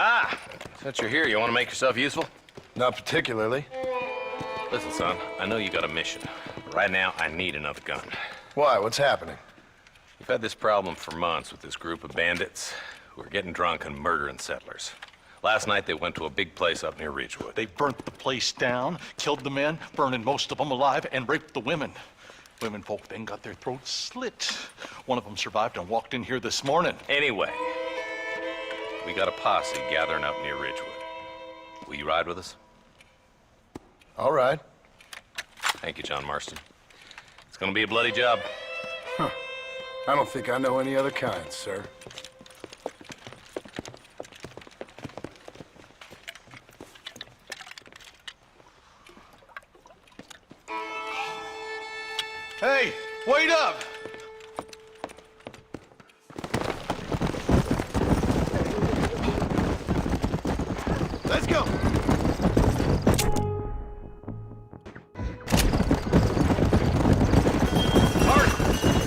Ah, since you're here, you want to make yourself useful? Not particularly. Listen, son, I know you got a mission. But right now, I need another gun. Why? What's happening? We've had this problem for months with this group of bandits who are getting drunk and murdering settlers. Last night, they went to a big place up near Ridgewood. They burnt the place down, killed the men, burning most of them alive, and raped the women. Women folk then got their throats slit. One of them survived and walked in here this morning. Anyway, we got a posse gathering up near Ridgewood. Will you ride with us? All right. Thank you, John Marston. It's gonna be a bloody job. Huh. I don't think I know any other kind, sir. Hey, wait up! Let's go!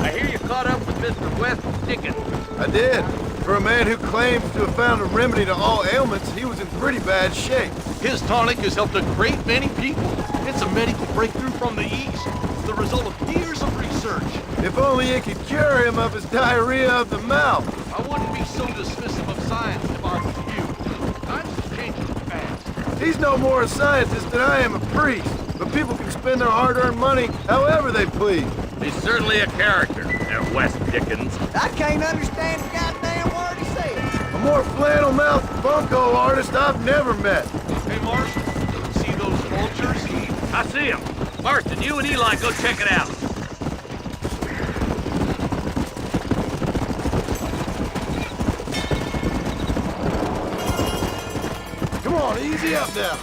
I hear you caught up with Mr. West Dickens. I did. For a man who claims to have found a remedy to all ailments, he was in pretty bad shape. His tonic has helped a great many people. It's a medical breakthrough from the East. It's the result of years of research. If only it could cure him of his diarrhea of the mouth. I wouldn't be so dismissive of science if I were you. Times are changing fast. He's no more a scientist than I am a priest. But people can spend their hard-earned money however they please. He's certainly a character, that West Dickens. I can't understand a goddamn word he says. A more flannel-mouthed bunco artist I've never met. Hey, Marshal, see those vultures? I see him. Marston, you and Eli go check it out. Come on, easy up now.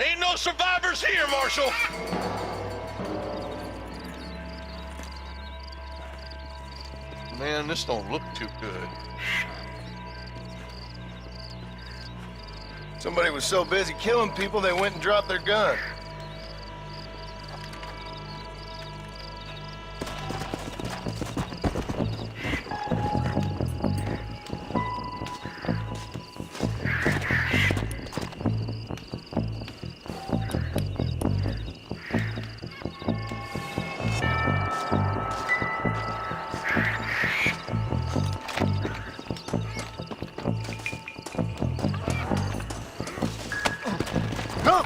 Ain't no survivors here, Marshal! Man, this don't look too good. Somebody was so busy killing people, they went and dropped their gun. Come!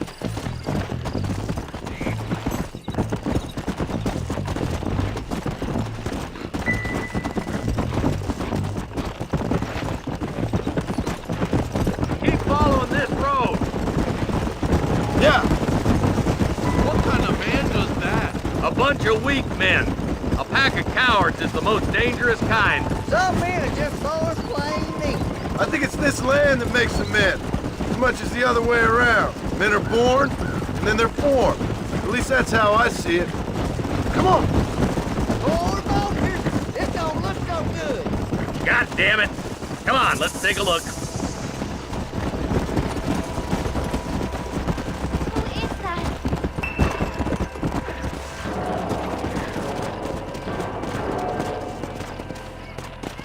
Keep following this road. Yeah! What kind of man does that? A bunch of weak men. A pack of cowards is the most dangerous kind. Some men are just born plain neat. I think it's this land that makes them men, as much as the other way around. Men are born, and then they're formed. At least that's how I see it. Come on! Lord vultures, this don't look so good. God damn it. Come on, let's take a look. Who is that?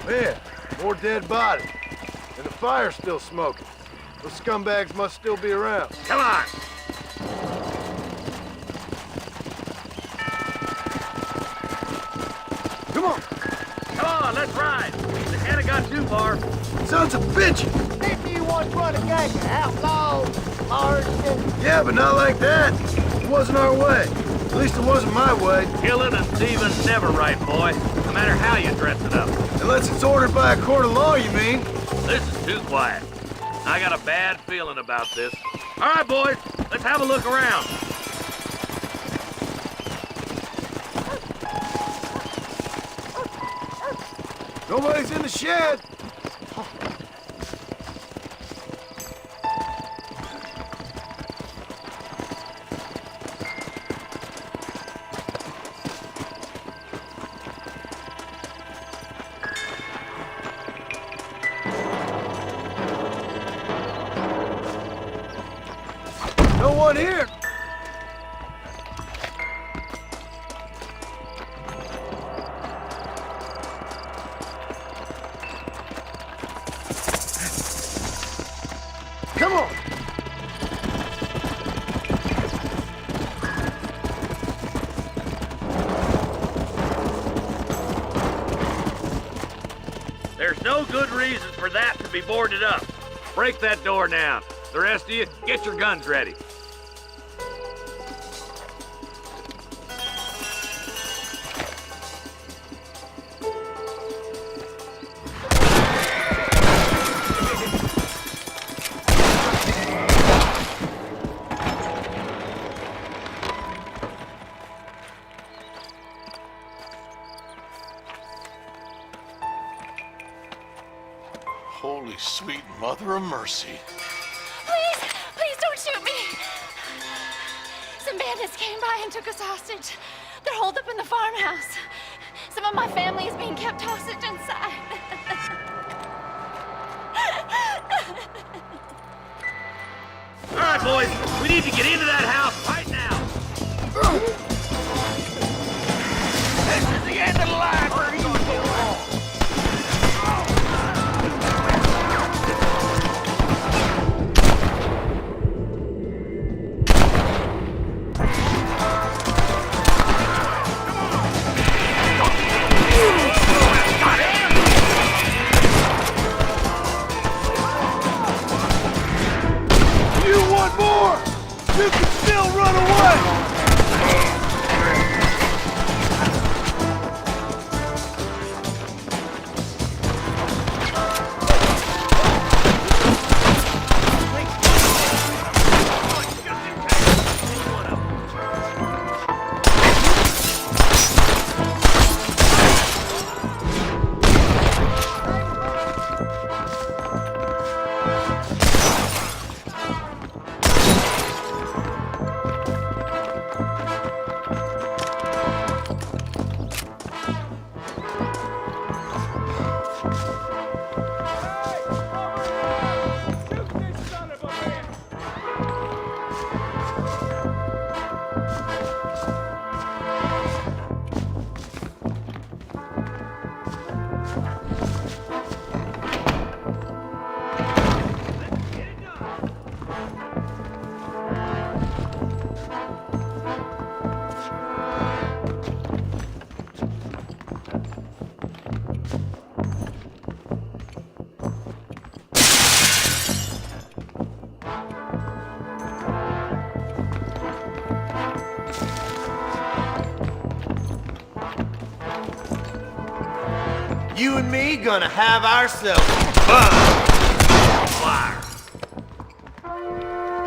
Man, more dead bodies. And the fire's still smoking. Those scumbags must still be around. Come on. Come on! Come on, let's ride. They can't have got too far. Sons of bitches! Didn't you once run a gang of outlaws, arson? Yeah, but not like that. It wasn't our way. At least it wasn't my way. Killing and thieving's never right, boy. No matter how you dress it up. Unless it's ordered by a court of law, you mean? This is too quiet. I got a bad feeling about this. All right, boys, let's have a look around. Nobody's in the shed. No one here. There's no good reason for that to be boarded up. Break that door down. The rest of you, get your guns ready. Holy sweet mother of mercy. Please, please don't shoot me. Some bandits came by and took us hostage. They're holed up in the farmhouse. Some of my family is being kept hostage inside. All right, boys, we need to get into that house right now. This is the end of the line. Where are you going to go wrong? You can still run away! You and me gonna have ourselves fun. Fire.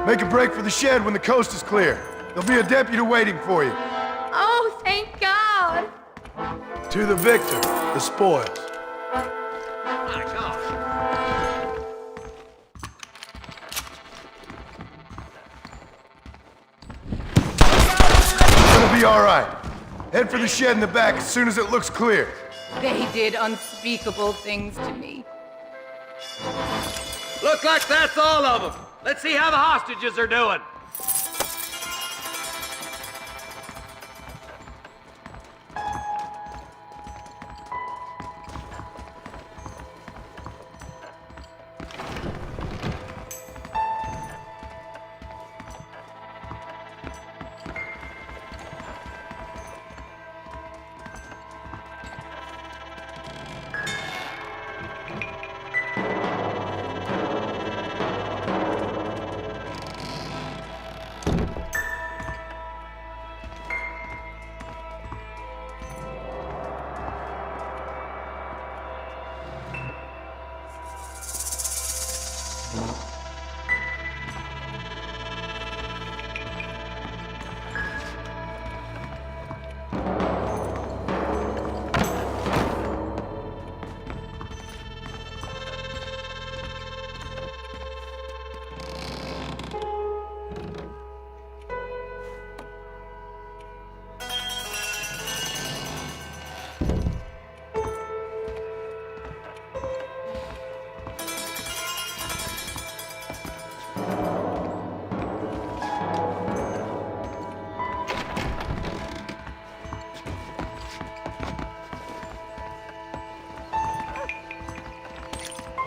Make a break for the shed when the coast is clear. There'll be a deputy waiting for you. Oh, thank God. To the victor, the spoils. My God. It'll be all right. Head for the shed in the back as soon as it looks clear. They did unspeakable things to me. Look like that's all of them. Let's see how the hostages are doing.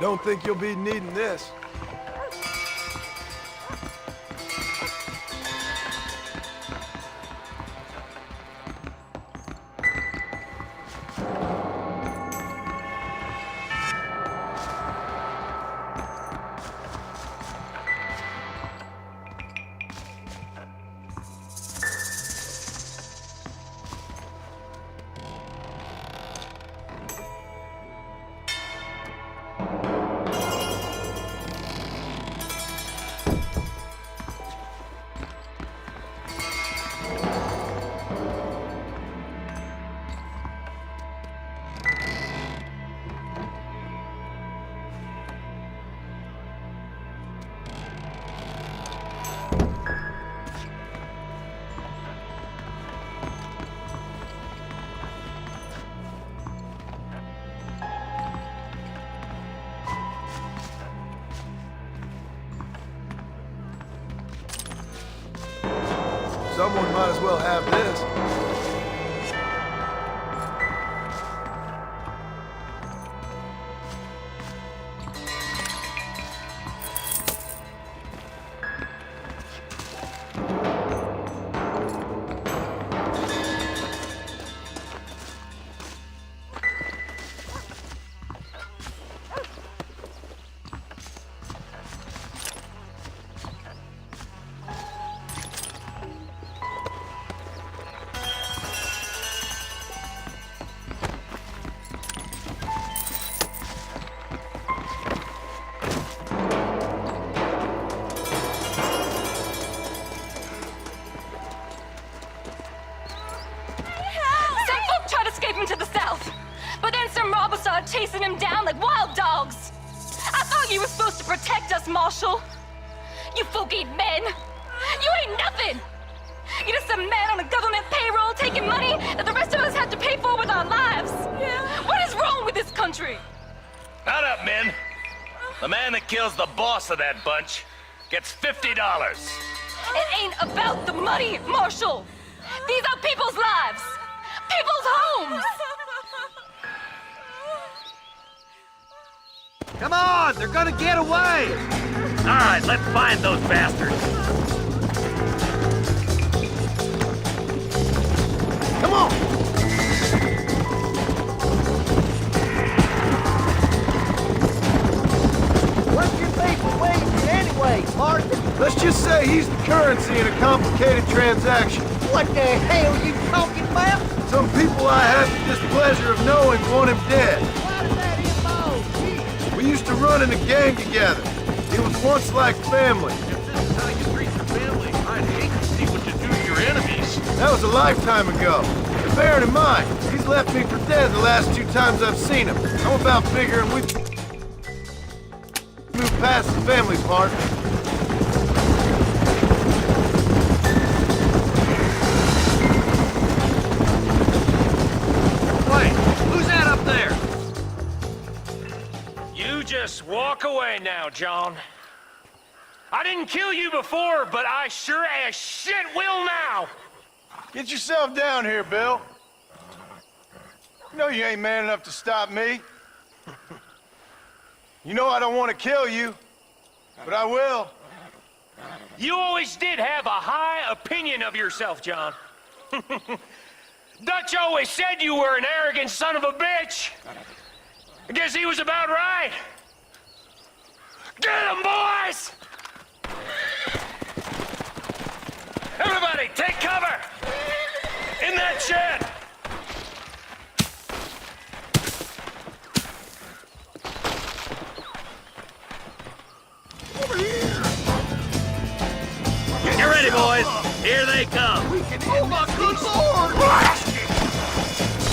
Don't think you'll be needing this. Someone might as well have this. To the south, but then some robbers started chasing him down like wild dogs. I thought you were supposed to protect us, Marshal. You folk-eating men. You ain't nothing. You're just a man on a government payroll taking money that the rest of us have to pay for with our lives. Yeah. What is wrong with this country? Not up, men. The man that kills the boss of that bunch gets $50. It ain't about the money, Marshal. These are people's lives. People's homes! Come on, they're gonna get away! All right, let's find those bastards. Come on! What's your people waiting anyway, Martin? Let's just say he's the currency in a complicated transaction. What the hell are you talking about? Some people I have the displeasure of knowing want him dead. Why did that involve? We used to run in a gang together. It was once like family. If this is how you treat your family, I'd hate to see what you do to your enemies. That was a lifetime ago. And bear it in mind, he's left me for dead the last 2 times I've seen him. I'm about figuring we move past the family part. Who's that up there? You just walk away now, John. I didn't kill you before, but I sure as shit will now. Get yourself down here, Bill. You know you ain't man enough to stop me. You know I don't want to kill you, but I will. You always did have a high opinion of yourself, John. Dutch always said you were an arrogant son of a bitch. I guess he was about right. Get him, boys! Everybody, take cover! In that shed! Over here! Get ready, boys. Here they come. Oh my good lord!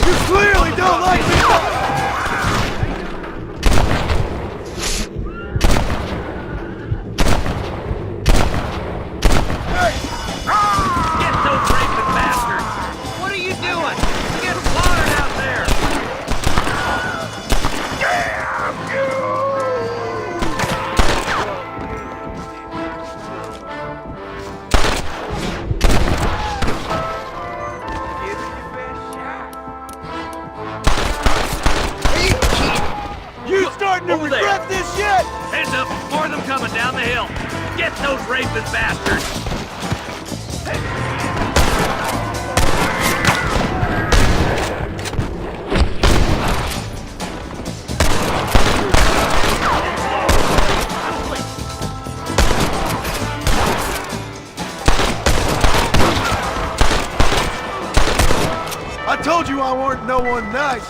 You clearly don't like me! Get those raping bastards! What are you doing? You get slaughtered out there! Damn you! You starting to regret this yet? Hands up, more of them coming down the hill. Get those raping bastards! I told you I weren't no one nice.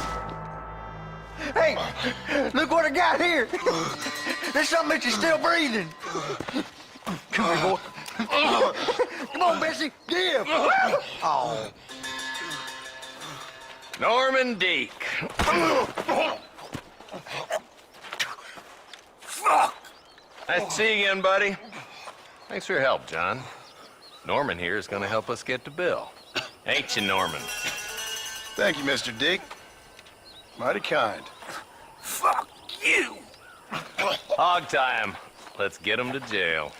Hey, look what I got here. There's something that you're still breathing. Come here, boy. Come on, Bessie, give. Oh. Norman Deek. Nice to see you again, buddy. Thanks for your help, John. Norman here is going to help us get to Bill. Ain't you, Norman? Thank you, Mr. Dick. Mighty kind. Fuck you! Hog time. Let's get him to jail.